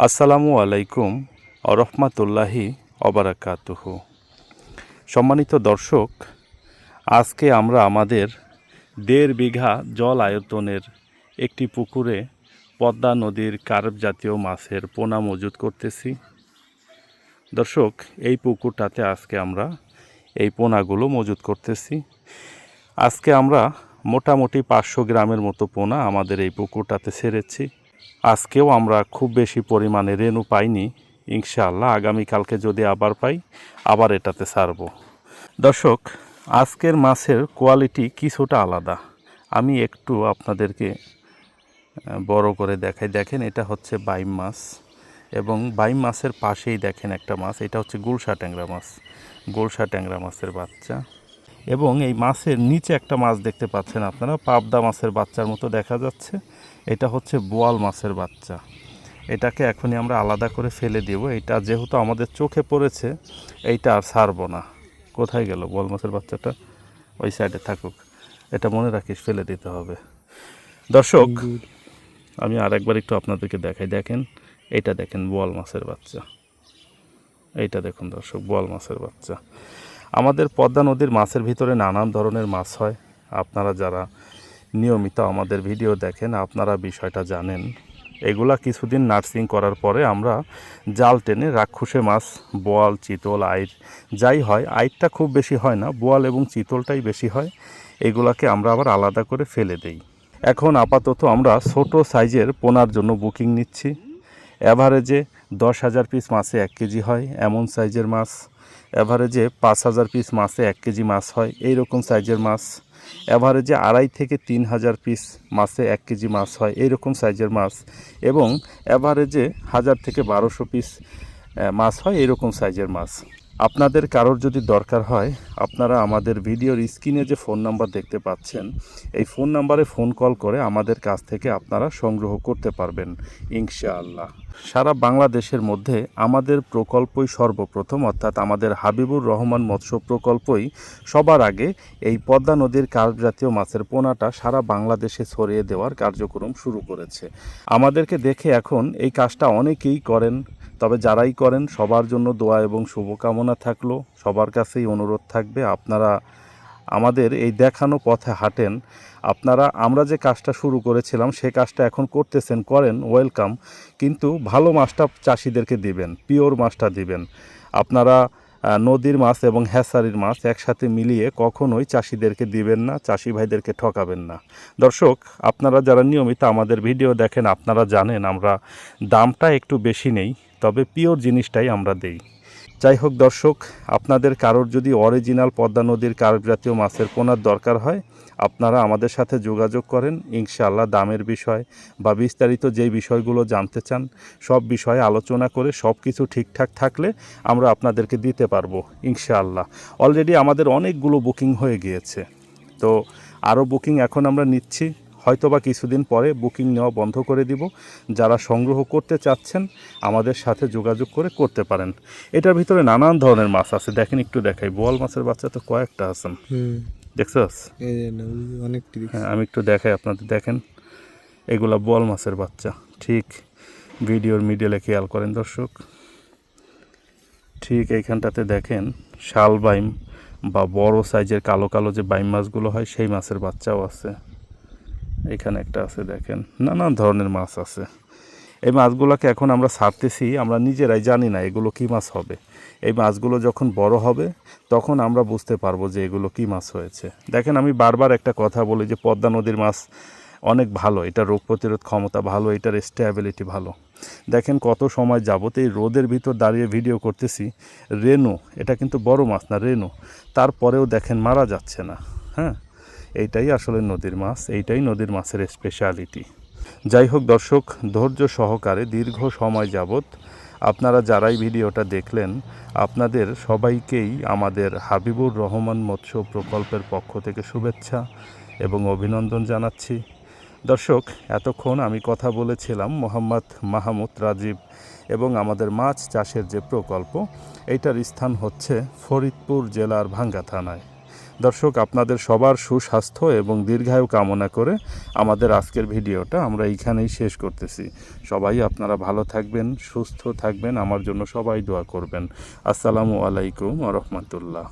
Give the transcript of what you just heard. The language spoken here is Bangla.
আসসালামু আলাইকুম আরহামাতুল্লাহি অবারাকাতুহু। সম্মানিত দর্শক, আজকে আমরা আমাদের 1.5 বিঘা জল আয়তনের একটি পুকুরে পদ্মা নদীর কার্প জাতীয় মাছের পোনা মজুত করতেছি। দর্শক, এই পুকুরটাতে আজকে আমরা এই পোনাগুলো মজুত করতেছি। আজকে আমরা মোটামুটি 500 গ্রামের মতো পোনা আমাদের এই পুকুরটাতে ছেড়েছি। আজকেও আমরা খুব বেশি পরিমাণে রেনু পাইনি। ইনশাআল্লাহ আগামীকালকে যদি আবার পাই, আবার এটাতে ছাড়ব। দর্শক, আজকের মাছের কোয়ালিটি কিছুটা আলাদা। আমি একটু আপনাদেরকে বড় করে দেখাই। দেখেন, এটা হচ্ছে বাইম মাছ, এবং বাইম মাছের পাশেই দেখেন একটা মাছ, এটা হচ্ছে গুলশা ট্যাংরা মাছ। গুলশা ট্যাংরা মাছের বাচ্চা। এবং এই মাছের নিচে একটা মাছ দেখতে পাচ্ছেন আপনারা, পাবদা মাছের বাচ্চার মতো দেখা যাচ্ছে। এটা হচ্ছে বোয়াল মাছের বাচ্চা। এটাকে এখনই আমরা আলাদা করে ফেলে দেব। এটা যেহেতু আমাদের চোখে পড়েছে, এইটা আর ছাড়ব না। কোথায় গেল বোয়াল মাছের বাচ্চাটা? ওই সাইডে থাকুক, এটা মনে রাখিস, ফেলে দিতে হবে। দর্শক, আমি আরেকবার একটু আপনাদেরকে দেখাই। দেখেন, এইটা দেখেন বোয়াল মাছের বাচ্চা। এইটা দেখুন দর্শক, বোয়াল মাছের বাচ্চা। আমাদের পদ্মা নদীর মাছের ভিতরে নানান ধরনের মাছ হয়। আপনারা যারা নিয়মিত আমাদের ভিডিও দেখেন, আপনারা বিষয়টা জানেন। এগুলা কিছুদিন নার্সিং করার পরে আমরা জাল টেনে রাক্ষুসে মাছ, বোয়াল, চিতল, আইর যাই হয়, আইরটা খুব বেশি হয় না, বোয়াল এবং চিতলটাই বেশি হয়। এগুলাকে আমরা আবার আলাদা করে ফেলে দেই। এখন আপাতত আমরা ছোট সাইজের পোনার জন্য বুকিং নিচ্ছি। অ্যাভারেজে 10,000 পিস মাছে 1 কেজি হয় এমন সাইজের মাছ। অ্যাভারেজে 5,000 পিস মাছে 1 কেজি মাছ হয় এই রকম সাইজের মাছ। অ্যাভারেজে 2,500 থেকে 3,000 পিস মাছে 1 কেজি মাছ হয় এই রকম সাইজের মাছ। এবং অ্যাভারেজে 1,000 থেকে 1,200 পিস মাছ হয় এই রকম সাইজের মাছ। আপনাদের কারোর যদি দরকার হয়, আপনারা আমাদের ভিডিওর স্ক্রিনে যে ফোন নাম্বার দেখতে পাচ্ছেন, এই ফোন নাম্বারে ফোন কল করে আমাদের কাছ থেকে আপনারা সংগ্রহ করতে পারবেন ইনশাআল্লাহ। সারা বাংলাদেশের মধ্যে আমাদের প্রকল্পই সর্বপ্রথম, অর্থাৎ আমাদের হাবিবুর রহমান মৎস্য প্রকল্পই সবার আগে এই পদ্মা নদীর কার্প জাতীয় মাছের পোনাটা সারা বাংলাদেশে ছড়িয়ে দেওয়ার কার্যক্রম শুরু করেছে। আমাদেরকে দেখে এখন এই কাজটা অনেকেই করেন, তবে যারাই করেন সবার জন্য দোয়া এবং শুভকামনা থাকলো। সবার কাছেই অনুরোধ থাকবে, আপনারা আমাদের এই দেখানো পথে হাঁটেন। আপনারা আমরা যে কাজটা শুরু করেছিলাম সে কাজটা এখন করতেছেন, করেন, ওয়েলকাম। কিন্তু ভালো মাছটা চাষিদেরকে দিবেন, পিওর মাছটা দিবেন। আপনারা নদীর মাছ এবং হ্যাচারির মাছ একসাথে মিলিয়ে কখনোই চাষিদেরকে দিবেন না, চাষি ভাইদেরকে ঠকাবেন না। দর্শক, আপনারা যারা নিয়মিত আমাদের ভিডিও দেখেন, আপনারা জানেন আমরা দামটা একটু বেশি নেই, তবে পিওর জিনিসটাই আমরা দেই। যাই হোক দর্শক, আপনাদের কারোর যদি অরিজিনাল পদ্মা নদীর কার্প জাতীয় মাছের পোনার দরকার হয়, আপনারা আমাদের সাথে যোগাযোগ করেন। ইনশাআল্লাহ দামের বিষয় বা বিস্তারিত যেই বিষয়গুলো জানতে চান, সব বিষয়ে আলোচনা করে সব কিছু ঠিকঠাক থাকলে আমরা আপনাদেরকে দিতে পারবো ইনশাআল্লাহ। অলরেডি আমাদের অনেকগুলো বুকিং হয়ে গিয়েছে, তো আরও বুকিং এখন আমরা নিচ্ছি। হয়তোবা কিছুদিন পরে বুকিং নেওয়া বন্ধ করে দিব। যারা সংগ্রহ করতে চাচ্ছেন আমাদের সাথে যোগাযোগ করে করতে পারেন। এটার ভিতরে নানান ধরনের মাছ আছে, দেখেন, একটু দেখাই। বোয়াল মাছের বাচ্চা তো কয়েকটা আছেন, দেখছস? হ্যাঁ, আমি একটু দেখাই আপনাদের। দেখেন, এগুলা বোয়াল মাছের বাচ্চা। ঠিক ভিডিওর মিডলে খেয়াল করেন দর্শক, ঠিক এইখানটাতে দেখেন শাল বাইম বা বড় সাইজের কালো কালো যে বাইম মাছগুলো হয়, সেই মাছের বাচ্চাও আছে। এখানে একটা আছে, দেখেন, নানান ধরনের মাছ আছে। এই মাছগুলোকে এখন আমরা ছাড়তেছি, আমরা নিজেরাই জানি না এগুলো কী মাছ হবে। এই মাছগুলো যখন বড় হবে তখন আমরা বুঝতে পারবো যে এগুলো কী মাছ হয়েছে। দেখেন, আমি বারবার একটা কথা বলি যে পদ্মা নদীর মাছ অনেক ভালো, এটা রোগ প্রতিরোধ ক্ষমতা ভালো, এটার স্টেবিলিটি ভালো। দেখেন, কত সময় যাবত এই রোদের ভিতর দাঁড়িয়ে ভিডিও করতেছি। রেনু, এটা কিন্তু বড় মাছ না, রেনু, তারপরেও দেখেন মারা যাচ্ছে না। হ্যাঁ, এইটাই আসলে নদীর মাছ, এইটাই নদীর মাছের স্পেশালিটি। যাই হোক দর্শক, ধৈর্য সহকারে দীর্ঘ সময় যাবত আপনারা যারাই ভিডিওটা দেখলেন, আপনাদের সবাইকেই আমাদের হাবিবুর রহমান মৎস্য প্রকল্পের পক্ষ থেকে শুভেচ্ছা এবং অভিনন্দন জানাচ্ছি। দর্শক, এতক্ষণ আমি কথা বলেছিলাম মোহাম্মদ মাহমুদ রাজীব, এবং আমাদের মাছ চাষের যে প্রকল্প, এইটার স্থান হচ্ছে ফরিদপুর জেলার ভাঙ্গা থানায়। দর্শক, আপনাদের সবার সুস্বাস্থ্য এবং দীর্ঘায়ু কামনা করে আমাদের আজকের ভিডিওটা আমরা এইখানেই শেষ করতেছি। সবাই আপনারা ভালো থাকবেন, সুস্থ থাকবেন, আমার জন্য সবাই দোয়া করবেন। আসসালামু আলাইকুম ওয়া রাহমাতুল্লাহ।